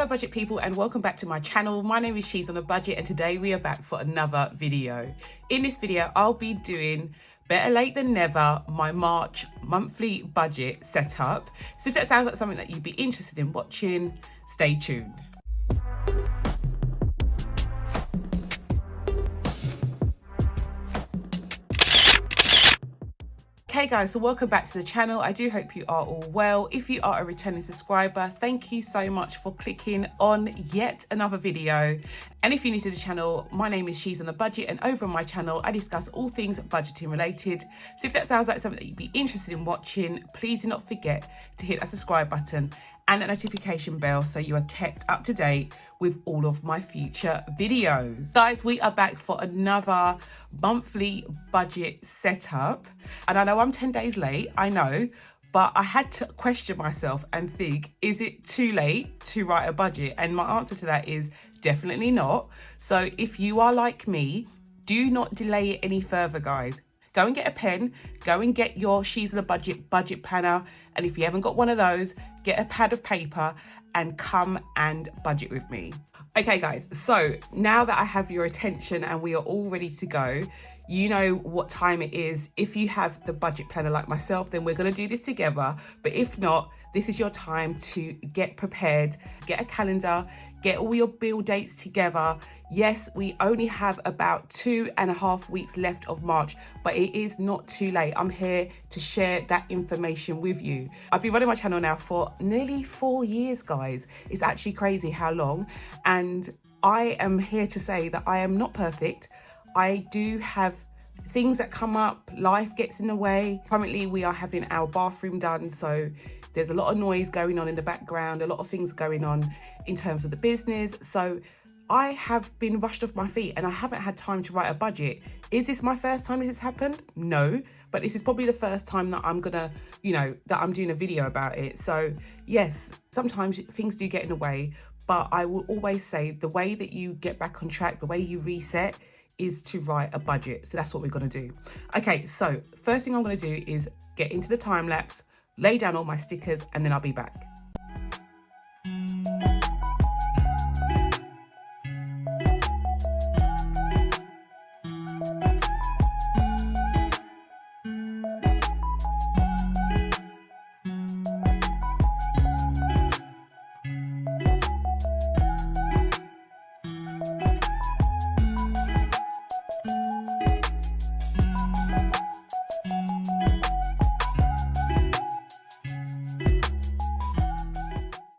Hello budget people and welcome back to my channel. My name is She's on a Budget and today we are back for another video. In this video I'll be doing better late than never, my March monthly budget setup. So if that sounds like something that you'd be interested in watching, stay tuned. Hey guys, so welcome back to the channel. I do hope you are all well. If you are a returning subscriber, thank you so much for clicking on yet another video. And if you're new to the channel, my name is She's on a Budget and over on my channel I discuss all things budgeting related. So if that sounds like something that you'd be interested in watching, please do not forget to hit that subscribe button and that notification bell so you are kept up to date with all of my future videos. Guys, we are back for another monthly budget setup. And I know I'm 10 days late, I know, but I had to question myself and think, is it too late to write a budget? And my answer to that is definitely not. So if you are like me, do not delay it any further, guys. Go and get a pen, go and get your She's on a budget planner. And if you haven't got one of those, get a pad of paper and come and budget with me. Okay guys, so now that I have your attention and we are all ready to go, you know what time it is. If you have the budget planner like myself, then we're going to do this together. But if not, this is your time to get prepared, get a calendar, get all your bill dates together. Yes, we only have about 2.5 weeks left of March, but it is not too late. I'm here to share that information with you. I've been running my channel now for nearly 4 years, guys. It's actually crazy how long. And I am here to say that I am not perfect. I do have things that come up, life gets in the way. Currently we are having our bathroom done, so there's a lot of noise going on in the background, a lot of things going on in terms of the business. So I have been rushed off my feet and I haven't had time to write a budget. Is this my first time this has happened? No, but this is probably the first time that I'm gonna, that I'm doing a video about it. So yes, sometimes things do get in the way, but I will always say the way that you get back on track, the way you reset is to write a budget. So that's what we're going to do. Okay, so first thing I'm going to do is get into the time lapse, lay down all my stickers, and then I'll be back.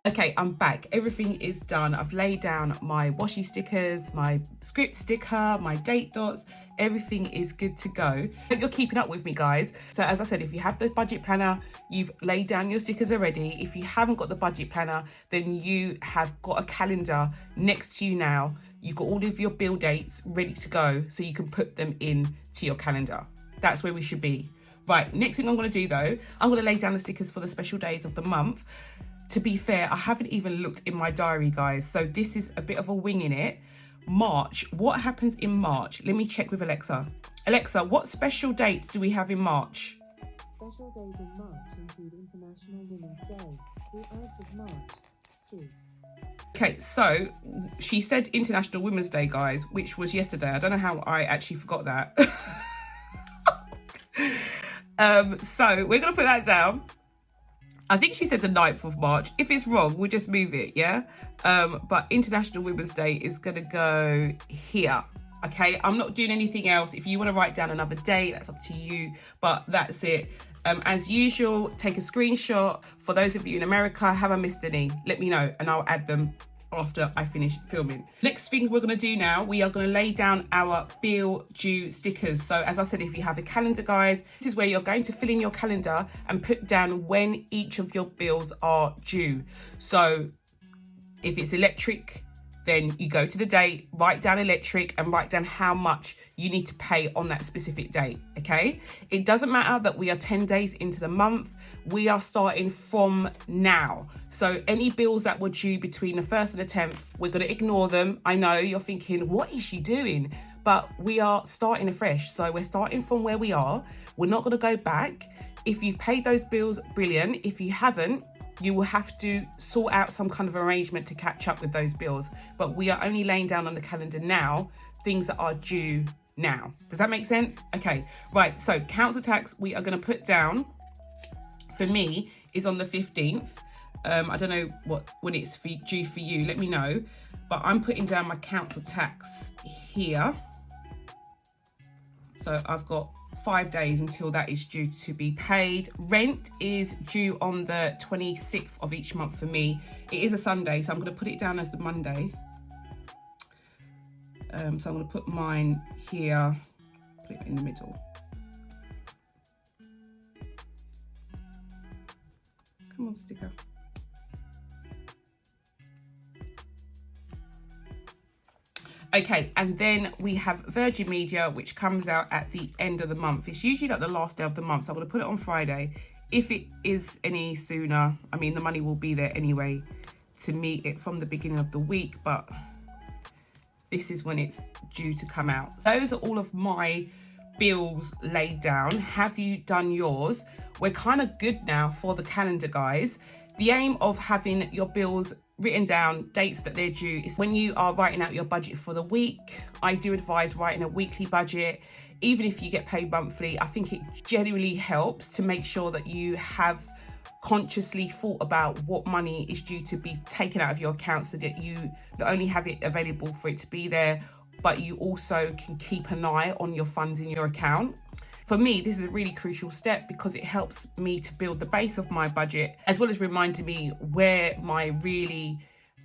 Okay, I'm back. Everything is done. I've laid down my washi stickers, my script sticker, my date dots. Everything is good to go. Hope you're keeping up with me, guys. So as I said, if you have the budget planner, you've laid down your stickers already. If you haven't got the budget planner, then you have got a calendar next to you now. You've got all of your bill dates ready to go so you can put them in to your calendar. That's where we should be. Right, next thing I'm going to do though, I'm going to lay down the stickers for the special days of the month. To be fair, I haven't even looked in my diary, guys. So this is a bit of a wing in it. March, what happens in March? Let me check with Alexa. Alexa, what special dates do we have in March? Special days in March include International Women's Day, the Ides of March, Street. Okay, so she said International Women's Day, guys, which was yesterday. I don't know how I actually forgot that. So we're going to put that down. I think she said the 9th of March. If it's wrong, we'll just move it, yeah? But International Women's Day is going to go here, okay? I'm not doing anything else. If you want to write down another day, that's up to you, but that's it. As usual, take a screenshot. For those of you in America, have I missed any? Let me know and I'll add them after I finish filming. Next thing we're going to do now, we are going to lay down our bill due stickers. So as I said, if you have a calendar, guys, this is where you're going to fill in your calendar and put down when each of your bills are due. So if it's electric, then you go to the date, write down electric and write down how much you need to pay on that specific date, okay? It doesn't matter that we are 10 days into the month. We are starting from now. So any bills that were due between the 1st and the 10th, we're going to ignore them. I know you're thinking, what is she doing? But we are starting afresh. So we're starting from where we are. We're not going to go back. If you've paid those bills, brilliant. If you haven't, you will have to sort out some kind of arrangement to catch up with those bills. But we are only laying down on the calendar now things that are due now. Does that make sense? Okay, right, so council tax we are going to put down for me is on the 15th. I don't know when it's due for you, let me know. But I'm putting down my council tax here. So I've got 5 days until that is due to be paid. Rent is due on the 26th of each month for me. It is a Sunday, so I'm going to put it down as the Monday. So I'm going to put mine here, put it in the middle. Come on, sticker. Okay, and then we have Virgin Media, which comes out at the end of the month. It's usually like the last day of the month, so I'm going to put it on Friday. If it is any sooner, I mean, the money will be there anyway to meet it from the beginning of the week, but this is when it's due to come out. Those are all of my bills laid down. Have you done yours? We're kind of good now for the calendar, guys. The aim of having your bills written down, dates that they're due, is when you are writing out your budget for the week. I do advise writing a weekly budget. Even if you get paid monthly, I think it genuinely helps to make sure that you have consciously thought about what money is due to be taken out of your account, so that you not only have it available for it to be there, but you also can keep an eye on your funds in your account. For me, this is a really crucial step because it helps me to build the base of my budget, as well as reminding me where my really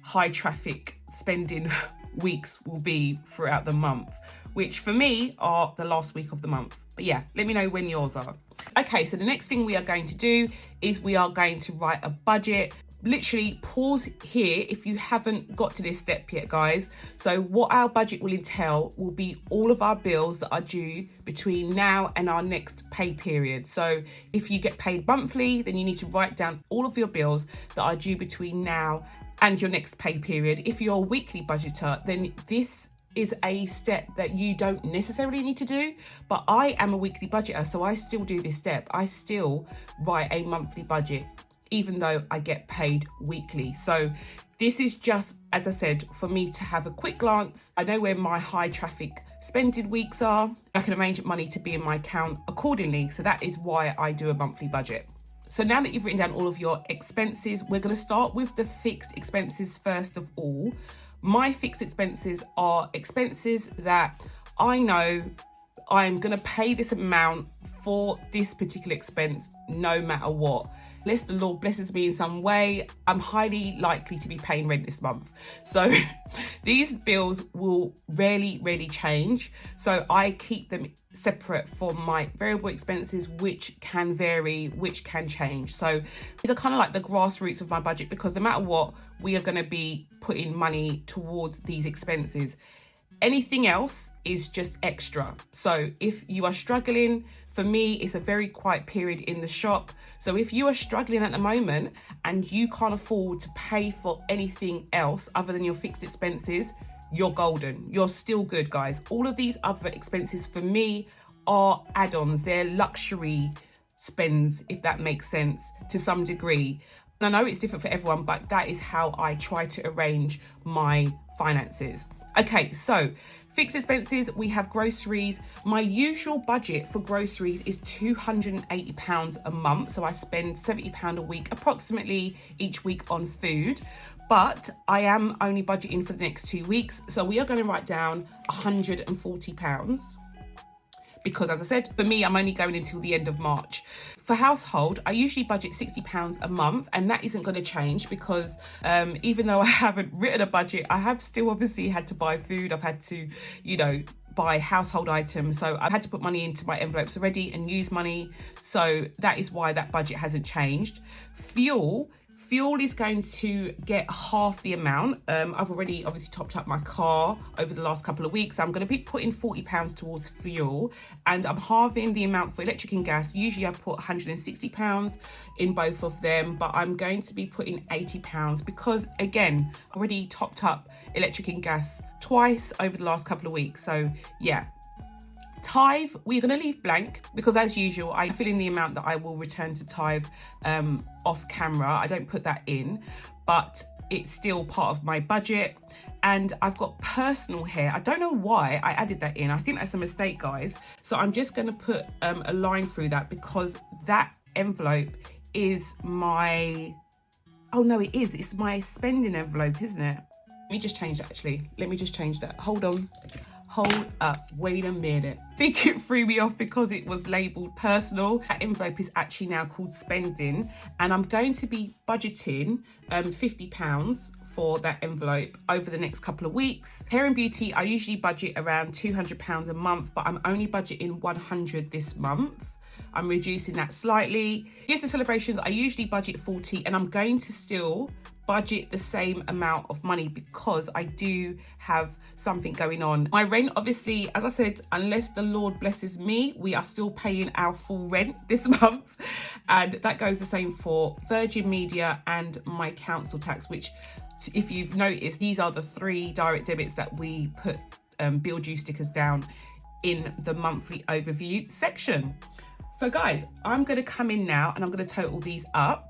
high traffic spending weeks will be throughout the month, which for me are the last week of the month. But yeah, let me know when yours are. Okay, so the next thing we are going to do is we are going to write a budget. Literally pause here if you haven't got to this step yet, guys. So what our budget will entail will be all of our bills that are due between now and our next pay period. So if you get paid monthly, then you need to write down all of your bills that are due between now and your next pay period. If you're a weekly budgeter, then this is a step that you don't necessarily need to do, but I am a weekly budgeter, so I still do this step. I still write a monthly budget, even though I get paid weekly. So this is just, as I said, for me to have a quick glance. I know where my high traffic spending weeks are. I can arrange money to be in my account accordingly. So that is why I do a monthly budget. So now that you've written down all of your expenses, we're going to start with the fixed expenses first of all. My fixed expenses are expenses that I know I'm going to pay this amount for this particular expense no matter what. Unless the Lord blesses me in some way, I'm highly likely to be paying rent this month. So these bills will rarely change. So I keep them separate from my variable expenses, which can vary, which can change. So these are kind of like the grassroots of my budget, because no matter what, we are going to be putting money towards these expenses. Anything else is just extra. So if you are struggling, for me, it's a very quiet period in the shop. So if you are struggling at the moment and you can't afford to pay for anything else other than your fixed expenses, you're golden. You're still good, guys. All of these other expenses for me are add-ons. They're luxury spends, if that makes sense, to some degree. And I know it's different for everyone, but that is how I try to arrange my finances. Okay, so fixed expenses, we have groceries. My usual budget for groceries is £280 a month. So I spend £70 a week approximately each week on food. But I am only budgeting for the next 2 weeks. So we are going to write down £140. Because as I said, for me, I'm only going until the end of March. For household, I usually budget £60 a month, and that isn't going to change because even though I haven't written a budget, I have still obviously had to buy food. I've had to, buy household items. So I've had to put money into my envelopes already and use money. So that is why that budget hasn't changed. Fuel is going to get half the amount. I've already obviously topped up my car over the last couple of weeks. I'm going to be putting £40 towards fuel, and I'm halving the amount for electric and gas. Usually I put £160 in both of them, but I'm going to be putting £80 because, again, I already topped up electric and gas twice over the last couple of weeks. So yeah, Tithe, we're going to leave blank because as usual, I fill in the amount that I will return to tithe off camera. I don't put that in, but it's still part of my budget. And I've got personal hair. I don't know why I added that in. I think that's a mistake, guys. So I'm just going to put a line through that because that envelope is my, oh no, it is. It's my spending envelope, isn't it? Let me just change that actually. Let me just change that. Hold on. Hold up, wait a minute. I think it threw me off because it was labelled personal. That envelope is actually now called spending, and I'm going to be budgeting £50 for that envelope over the next couple of weeks. Hair and beauty, I usually budget around £200 a month, but I'm only budgeting 100 this month. I'm reducing that slightly. Gifts and celebrations, I usually budget 40, and I'm going to still budget the same amount of money because I do have something going on. My rent, obviously, as I said, unless the Lord blesses me, we are still paying our full rent this month. And that goes the same for Virgin Media and my council tax, which if you've noticed, these are the 3 direct debits that we put bill due stickers down in the monthly overview section. So guys, I'm going to come in now and I'm going to total these up.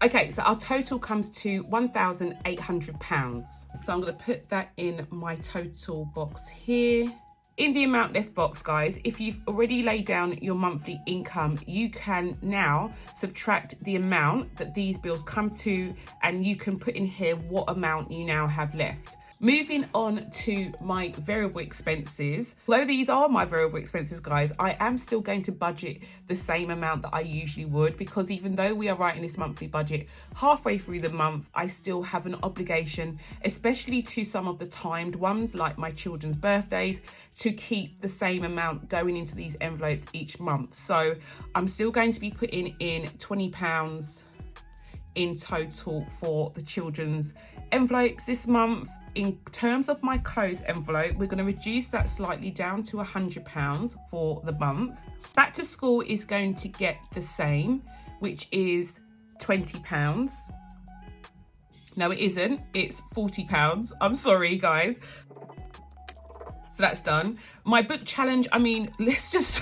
Okay, so our total comes to £1,800. So I'm going to put that in my total box here. In the amount left box, guys, if you've already laid down your monthly income, you can now subtract the amount that these bills come to, and you can put in here what amount you now have left. Moving on to my variable expenses. Although these are my variable expenses, guys, I am still going to budget the same amount that I usually would, because even though we are writing this monthly budget halfway through the month, I still have an obligation, especially to some of the timed ones like my children's birthdays, to keep the same amount going into these envelopes each month. So I'm still going to be putting in £20 in total for the children's envelopes this month. In terms of my clothes envelope, we're going to reduce that slightly down to £100 for the month. Back to school is going to get the same, which is £20. No, it isn't. It's £40. I'm sorry, guys. So that's done. My book challenge, I mean, let's just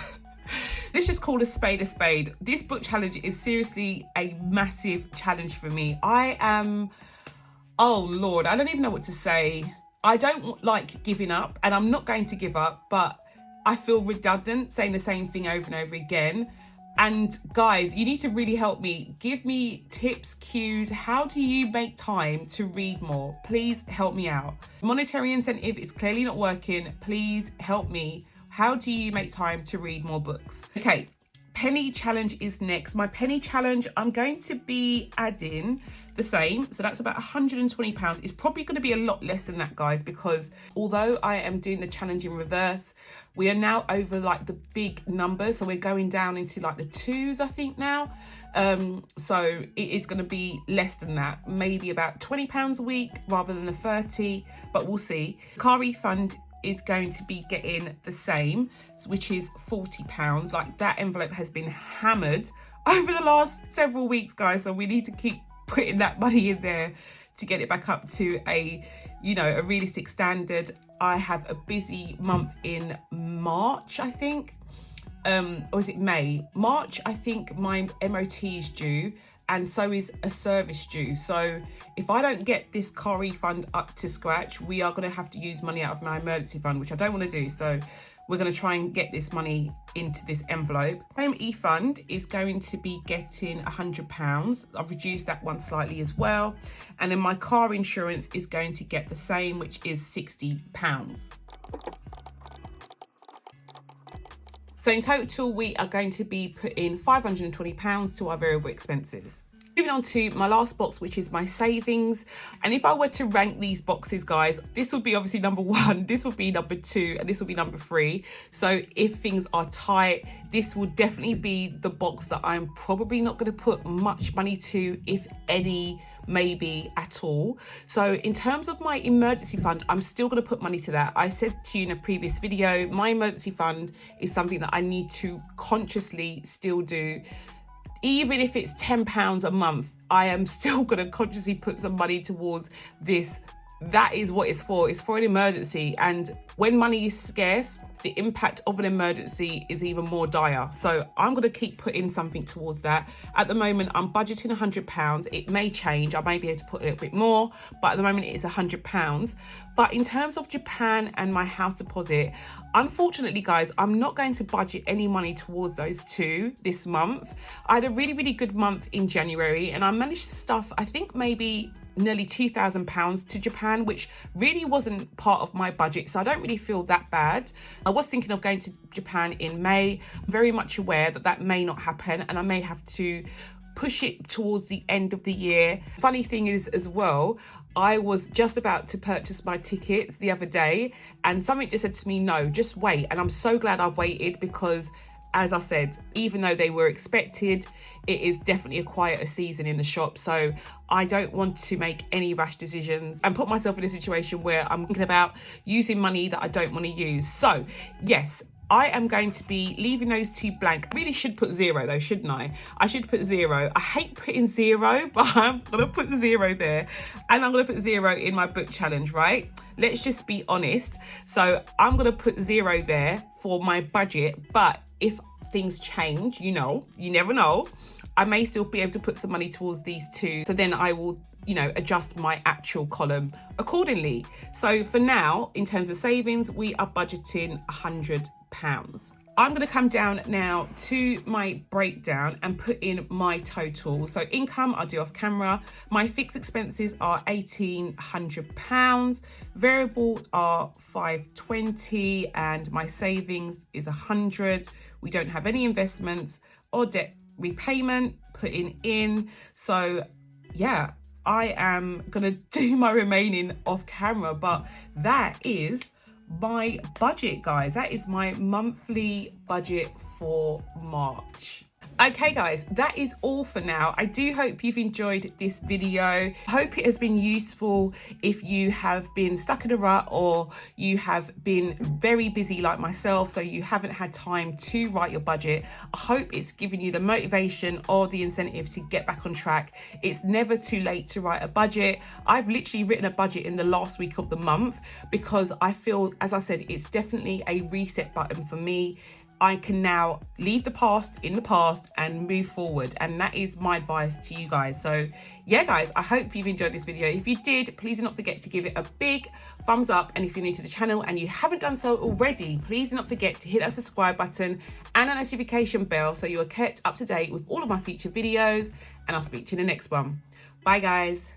call a spade a spade. This book challenge is seriously a massive challenge for me. Oh Lord, I don't even know what to say. I don't like giving up, and I'm not going to give up, but I feel redundant saying the same thing over and over again. And guys, you need to really help me. Give me tips, cues. How do you make time to read more? Please help me out. Monetary incentive is clearly not working. Please help me. How do you make time to read more books? Okay. Penny challenge is next. My penny challenge, I'm going to be adding the same. So that's about £120. It's probably going to be a lot less than that, guys, because although I am doing the challenge in reverse, we are now over like the big numbers. So we're going down into like the 2s, I think now. So it is going to be less than that, maybe about £20 a week rather than the 30, but we'll see. Car refund is going to be getting the same, which is £40. Like, that envelope has been hammered over the last several weeks, guys, so we need to keep putting that money in there to get it back up to a realistic standard. I have a busy month in March, I think, or is it May? March, I think my MOT is due, and so is a service due. So if I don't get this car refund up to scratch, we are going to have to use money out of my emergency fund, which I don't want to do. So we're going to try and get this money into this envelope. Home e-fund is going to be getting £100. I've reduced that one slightly as well. And then my car insurance is going to get the same, which is £60. So in total, we are going to be putting £520 to our variable expenses. Moving on to my last box, which is my savings. And if I were to rank these boxes, guys, this would be obviously number 1, this would be number 2, and this would be number 3. So if things are tight, this will definitely be the box that I'm probably not going to put much money to, if any, maybe at all. So in terms of my emergency fund, I'm still going to put money to that. I said to you in a previous video, my emergency fund is something that I need to consciously still do. Even if it's £10 a month, I am still going to consciously put some money towards this that is what it's for. It's for an emergency. And when money is scarce, the impact of an emergency is even more dire. So I'm going to keep putting something towards that. At the moment, I'm budgeting £100. It may change. I may be able to put a little bit more, but at the moment it is £100. But in terms of Japan and my house deposit, unfortunately, guys, I'm not going to budget any money towards those two this month. I had a really, really good month in January, and I managed to stuff, I think maybe nearly £2,000 to Japan, which really wasn't part of my budget, so I don't really feel that bad. I was thinking of going to Japan in May. I'm very much aware that that may not happen, and I may have to push it towards the end of the year. Funny thing is as well, I was just about to purchase my tickets the other day, and something just said to me, no, just wait. And I'm so glad I've waited, because as I said, even though they were expected, it is definitely a quieter season in the shop. So I don't want to make any rash decisions and put myself in a situation where I'm thinking about using money that I don't want to use. So yes, I am going to be leaving those two blank. I really should put 0 though, shouldn't I? I should put 0. I hate putting 0, but I'm gonna put 0 there. And I'm gonna put 0 in my book challenge, right? Let's just be honest. So I'm gonna put 0 there for my budget, but if things change, you know, you never know, I may still be able to put some money towards these two. So then I will, you know, adjust my actual column accordingly. So for now, in terms of savings, we are budgeting £100. I'm going to come down now to my breakdown and put in my total. So income, I'll do off camera. My fixed expenses are £1,800. Variable are £520, and my savings is £100. We don't have any investments or debt repayment putting in. So yeah, I am going to do my remaining off camera, but that is my budget, guys. That is my monthly budget for March. Okay guys, that is all for now. I do hope you've enjoyed this video. I hope it has been useful if you have been stuck in a rut, or you have been very busy like myself, so you haven't had time to write your budget. I hope it's given you the motivation or the incentive to get back on track. It's never too late to write a budget. I've literally written a budget in the last week of the month because I feel, as I said, it's definitely a reset button for me. I can now leave the past in the past and move forward, and that is my advice to you guys. So yeah guys, I hope you've enjoyed this video. If you did, please do not forget to give it a big thumbs up, and if you're new to the channel and you haven't done so already, please do not forget to hit that subscribe button and a notification bell so you are kept up to date with all of my future videos, and I'll speak to you in the next one. Bye guys.